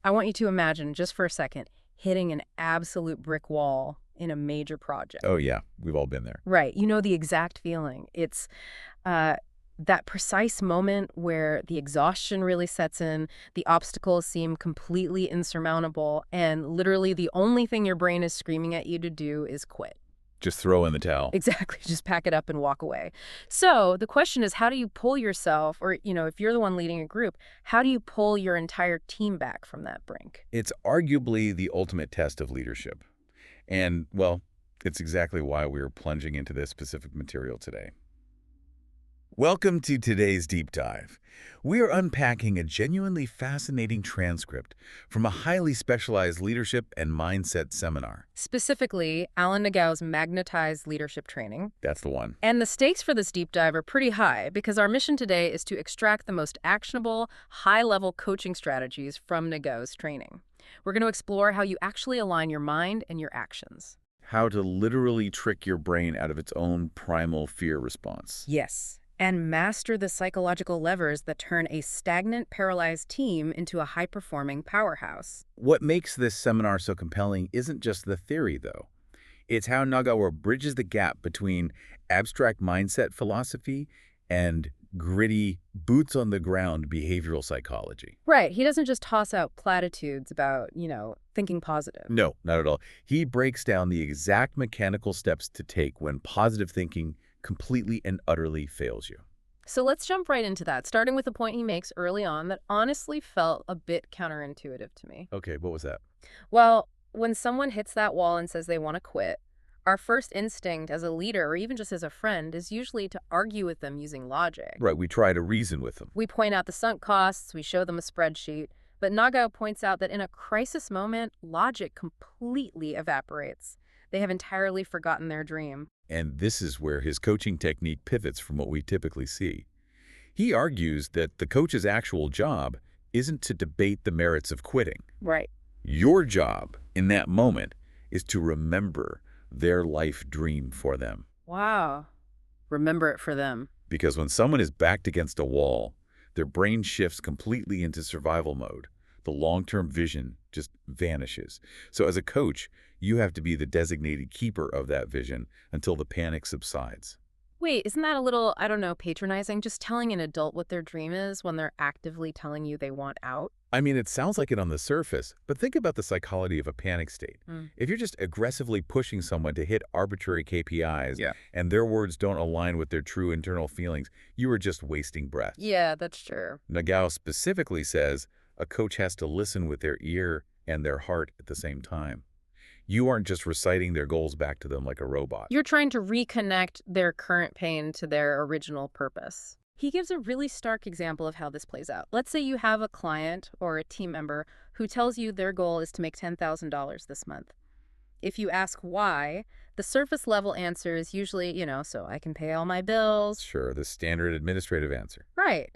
I want you to imagine, just for a second, hitting an absolute brick wall in a major project. Oh, yeah. We've all been there. Right. You know the exact feeling. It's that precise moment where the exhaustion really sets in, the obstacles seem completely insurmountable, and literally the only thing your brain is screaming at you to do is quit. Just throw in the towel. Exactly. Just pack it up and walk away. So the question is, how do you pull yourself, or, if you're the one leading a group, how do you pull your entire team back from that brink? It's arguably the ultimate test of leadership. And, well, it's exactly why we're plunging into this specific material today. Welcome to today's deep dive. We are unpacking a genuinely fascinating transcript from a highly specialized leadership and mindset seminar. Specifically, Alan Nagao's magnetized leadership training. That's the one. And the stakes for this deep dive are pretty high because our mission today is to extract the most actionable, high-level coaching strategies from Nagao's training. We're going to explore how you actually align your mind and your actions. How to literally trick your brain out of its own primal fear response. Yes. And master the psychological levers that turn a stagnant, paralyzed team into a high-performing powerhouse. What makes this seminar so compelling isn't just the theory, though. It's how Nagao bridges the gap between abstract mindset philosophy and gritty, boots-on-the-ground behavioral psychology. Right. He doesn't just toss out platitudes about, thinking positive. No, not at all. He breaks down the exact mechanical steps to take when positive thinking completely and utterly fails you. So let's jump right into that, starting with a point he makes early on that honestly felt a bit counterintuitive to me. Okay, what was that? Well, when someone hits that wall and says they want to quit, our first instinct as a leader or even just as a friend is usually to argue with them using logic. Right, we try to reason with them. We point out the sunk costs, we show them a spreadsheet, but Nagao points out that in a crisis moment, logic completely evaporates. They have entirely forgotten their dream. And this is where his coaching technique pivots from what we typically see. He argues that the coach's actual job isn't to debate the merits of quitting. Right. Your job in that moment is to remember their life dream for them. Wow. Remember it for them. Because when someone is backed against a wall, their brain shifts completely into survival mode. The long-term vision just vanishes. So as a coach, you have to be the designated keeper of that vision until the panic subsides. Wait, isn't that a little, patronizing? Just telling an adult what their dream is when they're actively telling you they want out? I mean, it sounds like it on the surface, but think about the psychology of a panic state. If you're just aggressively pushing someone to hit arbitrary KPIs and their words don't align with their true internal feelings, you are just wasting breath. Yeah, that's true. Nagao specifically says a coach has to listen with their ear and their heart at the same time. You aren't just reciting their goals back to them like a robot. You're trying to reconnect their current pain to their original purpose. He gives a really stark example of how this plays out. Let's say you have a client or a team member who tells you their goal is to make $10,000 this month. If you ask why, the surface level answer is usually, so I can pay all my bills. Sure, the standard administrative answer. Right.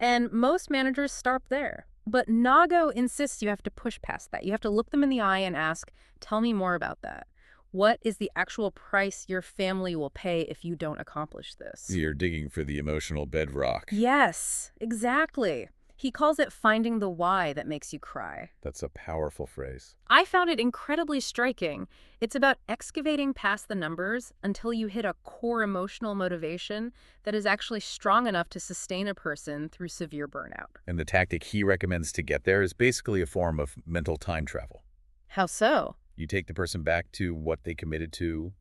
And most managers stop there. But Nagao insists you have to push past that. You have to look them in the eye and ask, tell me more about that. What is the actual price your family will pay if you don't accomplish this? You're digging for the emotional bedrock. Yes, exactly. He calls it finding the why that makes you cry. That's a powerful phrase. I found it incredibly striking. It's about excavating past the numbers until you hit a core emotional motivation that is actually strong enough to sustain a person through severe burnout. And the tactic he recommends to get there is basically a form of mental time travel. How so? You take the person back to what they committed to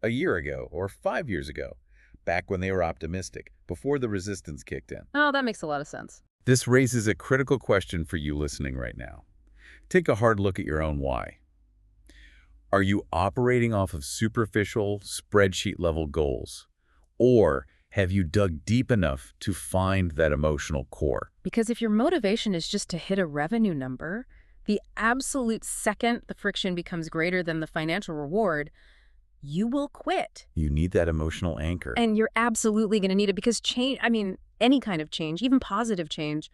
a year ago or 5 years ago, back when they were optimistic, before the resistance kicked in. Oh, that makes a lot of sense. This raises a critical question for you listening right now. Take a hard look at your own why. Are you operating off of superficial, spreadsheet-level goals? Or have you dug deep enough to find that emotional core? Because if your motivation is just to hit a revenue number, the absolute second the friction becomes greater than the financial reward, you will quit. You need that emotional anchor. And you're absolutely going to need it because change, any kind of change, even positive change,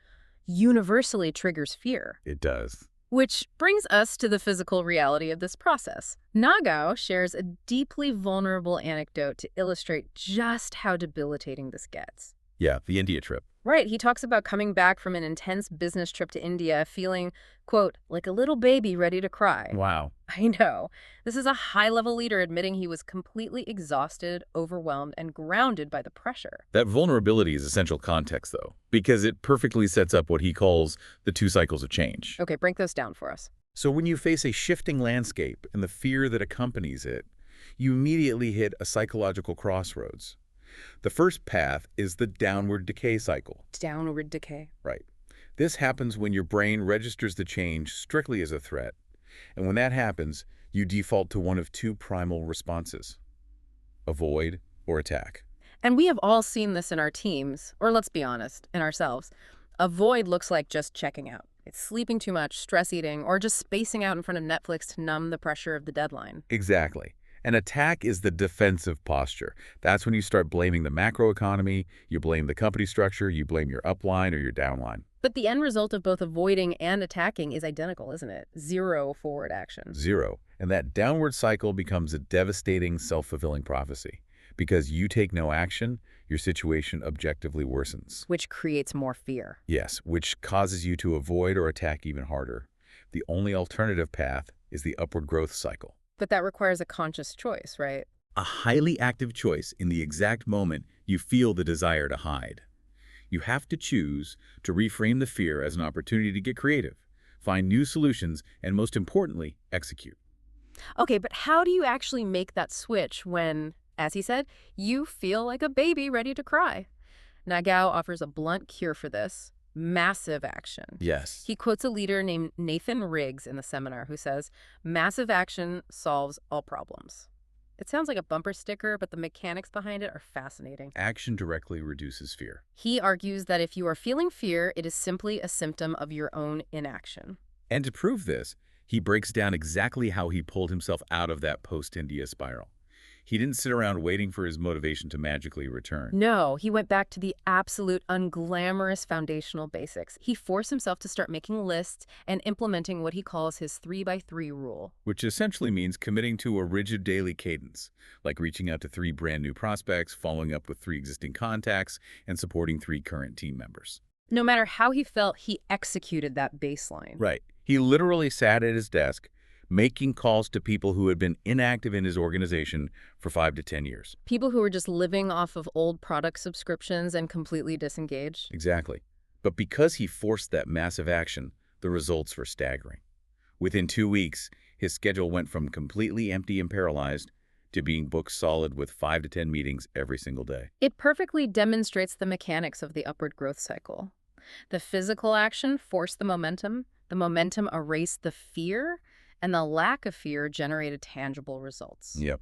universally triggers fear. It does. Which brings us to the physical reality of this process. Nagao shares a deeply vulnerable anecdote to illustrate just how debilitating this gets. Yeah, the India trip. Right. He talks about coming back from an intense business trip to India feeling, quote, like a little baby ready to cry. Wow. I know. This is a high-level leader admitting he was completely exhausted, overwhelmed, and grounded by the pressure. That vulnerability is essential context, though, because it perfectly sets up what he calls the two cycles of change. Okay, break those down for us. So when you face a shifting landscape and the fear that accompanies it, you immediately hit a psychological crossroads. The first path is the downward decay cycle. Downward decay. Right. This happens when your brain registers the change strictly as a threat. And when that happens, you default to one of two primal responses: avoid or attack. And we have all seen this in our teams, or let's be honest, in ourselves. Avoid looks like just checking out. It's sleeping too much, stress eating, or just spacing out in front of Netflix to numb the pressure of the deadline. Exactly. An attack is the defensive posture. That's when you start blaming the macroeconomy, you blame the company structure, you blame your upline or your downline. But the end result of both avoiding and attacking is identical, isn't it? Zero forward action. Zero. And that downward cycle becomes a devastating self-fulfilling prophecy. Because you take no action, your situation objectively worsens. Which creates more fear. Yes, which causes you to avoid or attack even harder. The only alternative path is the upward growth cycle. But that requires a conscious choice, right? A highly active choice in the exact moment you feel the desire to hide. You have to choose to reframe the fear as an opportunity to get creative, find new solutions, and most importantly, execute. Okay, but how do you actually make that switch when, as he said, you feel like a baby ready to cry? Nagao offers a blunt cure for this: massive action. Yes. He quotes a leader named Nathan Riggs in the seminar who says, massive action solves all problems. It sounds like a bumper sticker, but the mechanics behind it are fascinating. Action directly reduces fear. He argues that if you are feeling fear, it is simply a symptom of your own inaction. And to prove this, he breaks down exactly how he pulled himself out of that post-India spiral. He didn't sit around waiting for his motivation to magically return. No, he went back to the absolute unglamorous foundational basics. He forced himself to start making lists and implementing what he calls his 3x3 rule. Which essentially means committing to a rigid daily cadence, like reaching out to 3 brand new prospects, following up with 3 existing contacts, and supporting 3 current team members. No matter how he felt, he executed that baseline. Right. He literally sat at his desk, making calls to people who had been inactive in his organization for 5 to 10 years. People who were just living off of old product subscriptions and completely disengaged. Exactly. But because he forced that massive action, the results were staggering. Within 2 weeks, his schedule went from completely empty and paralyzed to being booked solid with 5 to 10 meetings every single day. It perfectly demonstrates the mechanics of the upward growth cycle. The physical action forced the momentum erased the fear, and the lack of fear generated tangible results. Yep.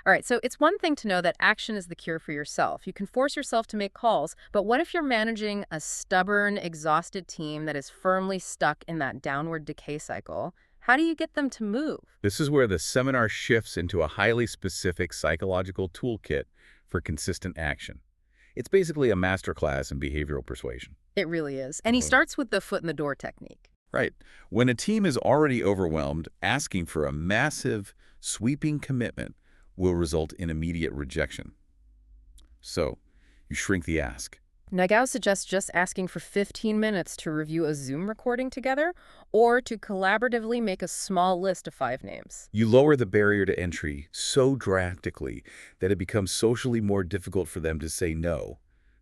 All right, so it's one thing to know that action is the cure for yourself. You can force yourself to make calls, but what if you're managing a stubborn, exhausted team that is firmly stuck in that downward decay cycle? How do you get them to move? This is where the seminar shifts into a highly specific psychological toolkit for consistent action. It's basically a masterclass in behavioral persuasion. It really is. And he starts with the foot in the door technique. Right. When a team is already overwhelmed, asking for a massive, sweeping commitment will result in immediate rejection. So, you shrink the ask. Nagao suggests just asking for 15 minutes to review a Zoom recording together or to collaboratively make a small list of 5 names. You lower the barrier to entry so drastically that it becomes socially more difficult for them to say no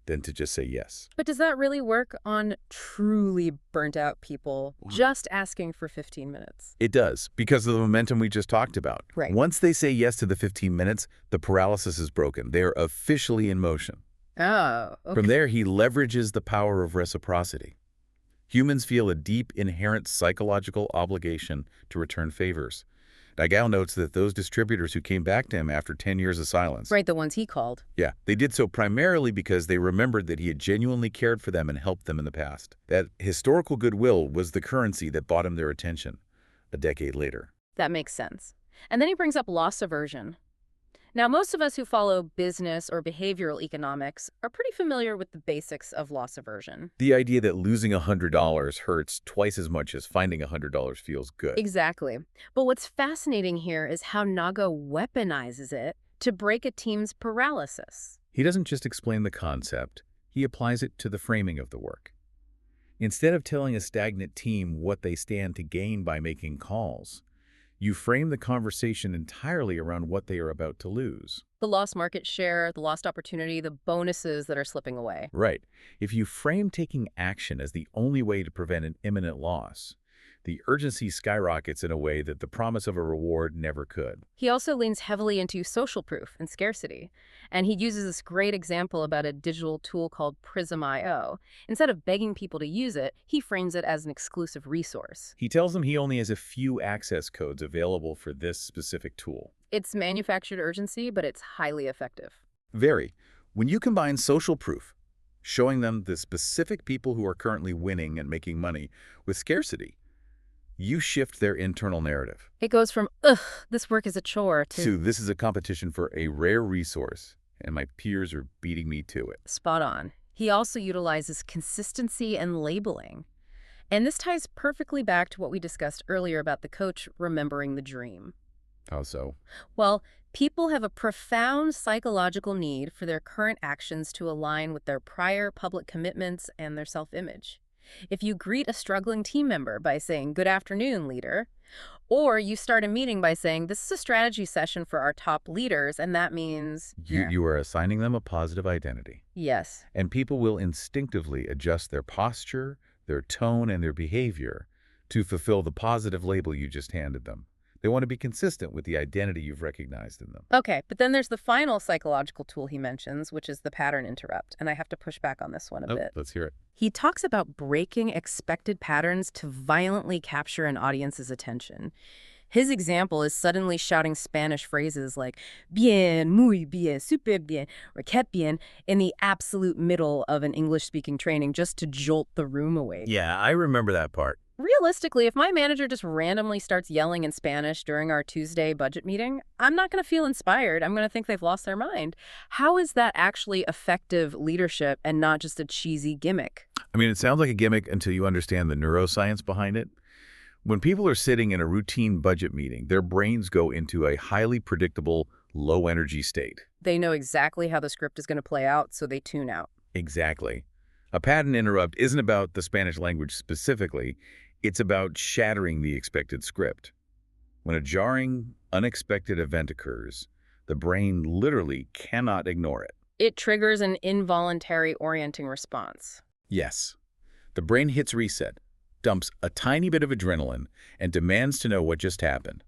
than to just say yes. But does that really work on truly burnt-out people just asking for 15 minutes? It does, because of the momentum we just talked about. Right. Once they say yes to the 15 minutes, the paralysis is broken. They are officially in motion. Oh, okay. From there, he leverages the power of reciprocity. Humans feel a deep, inherent psychological obligation to return favors. Nagao notes that those distributors who came back to him after 10 years of silence. Right, the ones he called. Yeah, they did so primarily because they remembered that he had genuinely cared for them and helped them in the past. That historical goodwill was the currency that bought him their attention a decade later. That makes sense. And then he brings up loss aversion. Now, most of us who follow business or behavioral economics are pretty familiar with the basics of loss aversion. The idea that losing $100 hurts twice as much as finding $100 feels good. Exactly. But what's fascinating here is how Nagao weaponizes it to break a team's paralysis. He doesn't just explain the concept. he applies it to the framing of the work. Instead of telling a stagnant team what they stand to gain by making calls, you frame the conversation entirely around what they are about to lose. The lost market share, the lost opportunity, the bonuses that are slipping away. Right. If you frame taking action as the only way to prevent an imminent loss, the urgency skyrockets in a way that the promise of a reward never could. He also leans heavily into social proof and scarcity. And he uses this great example about a digital tool called Prism.io. Instead of begging people to use it, he frames it as an exclusive resource. He tells them he only has a few access codes available for this specific tool. It's manufactured urgency, but it's highly effective. Very. When you combine social proof, showing them the specific people who are currently winning and making money, with scarcity, you shift their internal narrative. It goes from, ugh, this work is a chore, to This is a competition for a rare resource, and my peers are beating me to it. spot on. He also utilizes consistency and labeling. And this ties perfectly back to what we discussed earlier about the coach remembering the dream. How so? Well, people have a profound psychological need for their current actions to align with their prior public commitments and their self-image. If you greet a struggling team member by saying, "Good afternoon, leader," or you start a meeting by saying, "This is a strategy session for our top leaders," and that means... You are assigning them a positive identity. Yes. And people will instinctively adjust their posture, their tone, and their behavior to fulfill the positive label you just handed them. They want to be consistent with the identity you've recognized in them. Okay, but then there's the final psychological tool he mentions, which is the pattern interrupt, and I have to push back on this one a bit. Let's hear it. He talks about breaking expected patterns to violently capture an audience's attention. His example is suddenly shouting Spanish phrases like bien, muy bien, super bien, or que bien in the absolute middle of an English-speaking training just to jolt the room awake. Yeah, I remember that part. Realistically, if my manager just randomly starts yelling in Spanish during our Tuesday budget meeting, I'm not going to feel inspired. I'm going to think they've lost their mind. How is that actually effective leadership and not just a cheesy gimmick? I mean, it sounds like a gimmick until you understand the neuroscience behind it. When people are sitting in a routine budget meeting, their brains go into a highly predictable, low-energy state. They know exactly how the script is going to play out, so they tune out. Exactly. A pattern interrupt isn't about the Spanish language specifically. It's about shattering the expected script. When a jarring, unexpected event occurs, the brain literally cannot ignore it. It triggers an involuntary orienting response. Yes. The brain hits reset, dumps a tiny bit of adrenaline, and demands to know what just happened.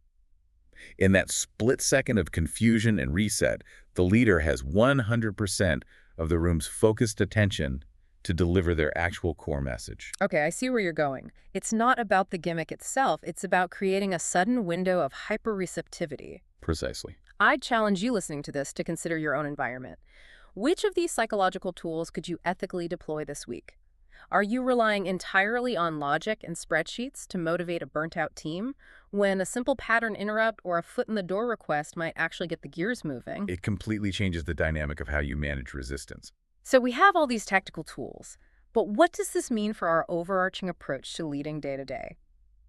In that split second of confusion and reset, the leader has 100% of the room's focused attention to deliver their actual core message. Okay, I see where you're going. It's not about the gimmick itself. It's about creating a sudden window of hyperreceptivity. Precisely. I'd challenge you listening to this to consider your own environment. Which of these psychological tools could you ethically deploy this week? Are you relying entirely on logic and spreadsheets to motivate a burnt-out team, when a simple pattern interrupt or a foot-in-the-door request might actually get the gears moving? It completely changes the dynamic of how you manage resistance. So we have all these tactical tools, but what does this mean for our overarching approach to leading day-to-day?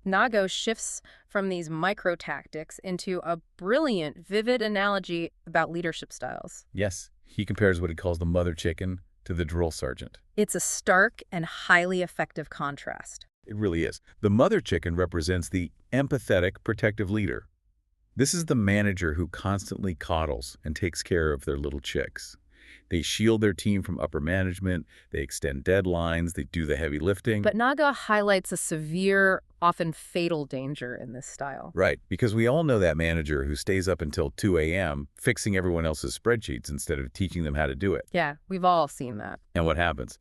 Nagao shifts from these micro-tactics into a brilliant, vivid analogy about leadership styles. Yes, he compares what he calls the mother chicken to the drill sergeant. It's a stark and highly effective contrast. It really is. The mother chicken represents the empathetic, protective leader. This is the manager who constantly coddles and takes care of their little chicks. They shield their team from upper management, they extend deadlines, they do the heavy lifting. But Naga highlights a severe, often fatal danger in this style. Right, because we all know that manager who stays up until 2 a.m. fixing everyone else's spreadsheets instead of teaching them how to do it. Yeah, we've all seen that. And what happens?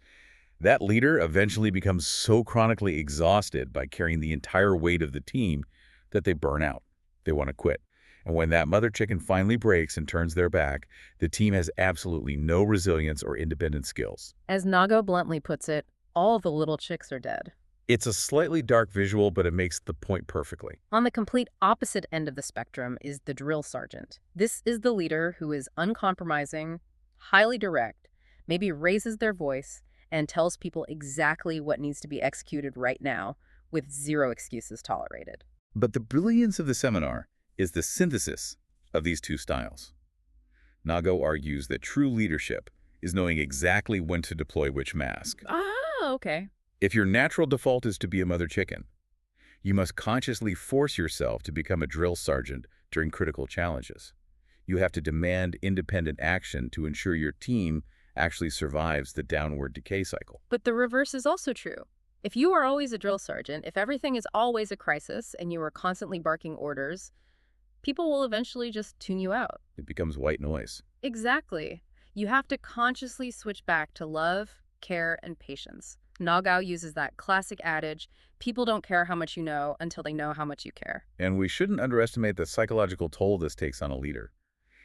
That leader eventually becomes so chronically exhausted by carrying the entire weight of the team that they burn out. They want to quit. And when that mother chicken finally breaks and turns their back, the team has absolutely no resilience or independent skills. As Nago bluntly puts it, all the little chicks are dead. It's a slightly dark visual, but it makes the point perfectly. On the complete opposite end of the spectrum is the drill sergeant. This is the leader who is uncompromising, highly direct, maybe raises their voice, and tells people exactly what needs to be executed right now, with zero excuses tolerated. But the brilliance of the seminar is the synthesis of these two styles. Nagao argues that true leadership is knowing exactly when to deploy which mask. Ah, okay. If your natural default is to be a mother chicken, you must consciously force yourself to become a drill sergeant during critical challenges. You have to demand independent action to ensure your team actually survives the downward decay cycle. But the reverse is also true. If you are always a drill sergeant, if everything is always a crisis and you are constantly barking orders, people will eventually just tune you out. It becomes white noise. Exactly. You have to consciously switch back to love, care, and patience. Nagao uses that classic adage, people don't care how much you know until they know how much you care. And we shouldn't underestimate the psychological toll this takes on a leader.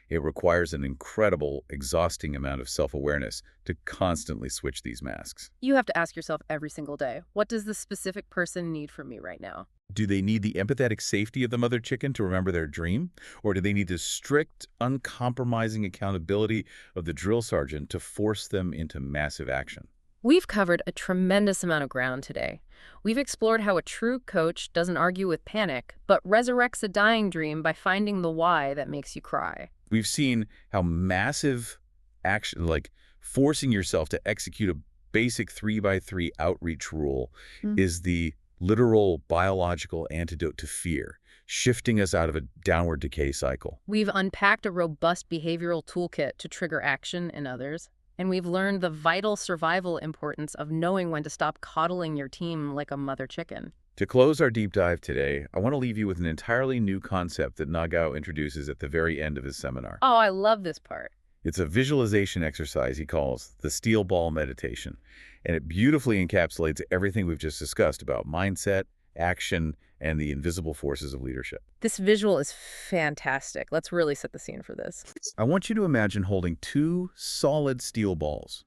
It requires an incredible, exhausting amount of self-awareness to constantly switch these masks. You have to ask yourself every single day, what does this specific person need from me right now? Do they need the empathetic safety of the mother chicken to remember their dream? Or do they need the strict, uncompromising accountability of the drill sergeant to force them into massive action? We've covered a tremendous amount of ground today. We've explored how a true coach doesn't argue with panic, but resurrects a dying dream by finding the why that makes you cry. We've seen how massive action, like forcing yourself to execute a basic 3x3 outreach rule, is the literal biological antidote to fear, shifting us out of a downward decay cycle. We've unpacked a robust behavioral toolkit to trigger action in others, and we've learned the vital survival importance of knowing when to stop coddling your team like a mother chicken. To close our deep dive today, I want to leave you with an entirely new concept that Nagao introduces at the very end of his seminar. Oh, I love this part. It's a visualization exercise he calls the steel ball meditation, and it beautifully encapsulates everything we've just discussed about mindset, action, and the invisible forces of leadership. This visual is fantastic. Let's really set the scene for this. I want you to imagine holding two solid steel balls,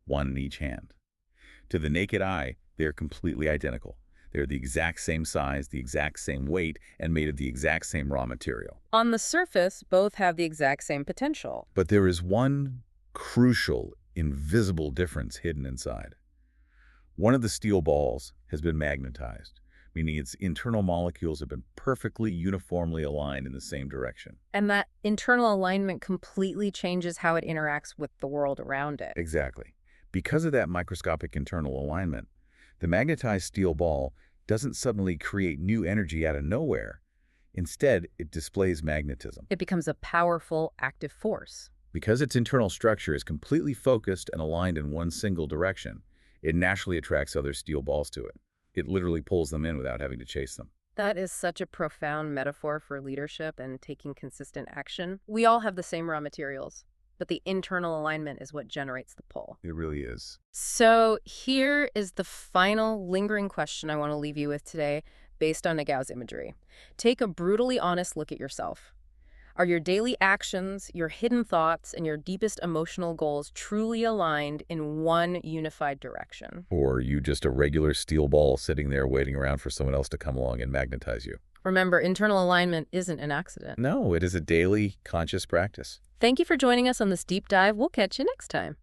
one in each hand. To the naked eye, they are completely identical. They're the exact same size, the exact same weight, and made of the exact same raw material. On the surface, both have the exact same potential. But there is one crucial, invisible difference hidden inside. One of the steel balls has been magnetized, meaning its internal molecules have been perfectly uniformly aligned in the same direction. And that internal alignment completely changes how it interacts with the world around it. Exactly. Because of that microscopic internal alignment, the magnetized steel ball doesn't suddenly create new energy out of nowhere. Instead, it displays magnetism. It becomes a powerful, active force. Because its internal structure is completely focused and aligned in one single direction, it naturally attracts other steel balls to it. It literally pulls them in without having to chase them. That is such a profound metaphor for leadership and taking consistent action. We all have the same raw materials, but the internal alignment is what generates the pull. It really is. So here is the final lingering question I want to leave you with today based on Nagao's imagery. Take a brutally honest look at yourself. Are your daily actions, your hidden thoughts, and your deepest emotional goals truly aligned in one unified direction? Or are you just a regular steel ball sitting there waiting around for someone else to come along and magnetize you? Remember, internal alignment isn't an accident. No, it is a daily, conscious practice. Thank you for joining us on this deep dive. We'll catch you next time.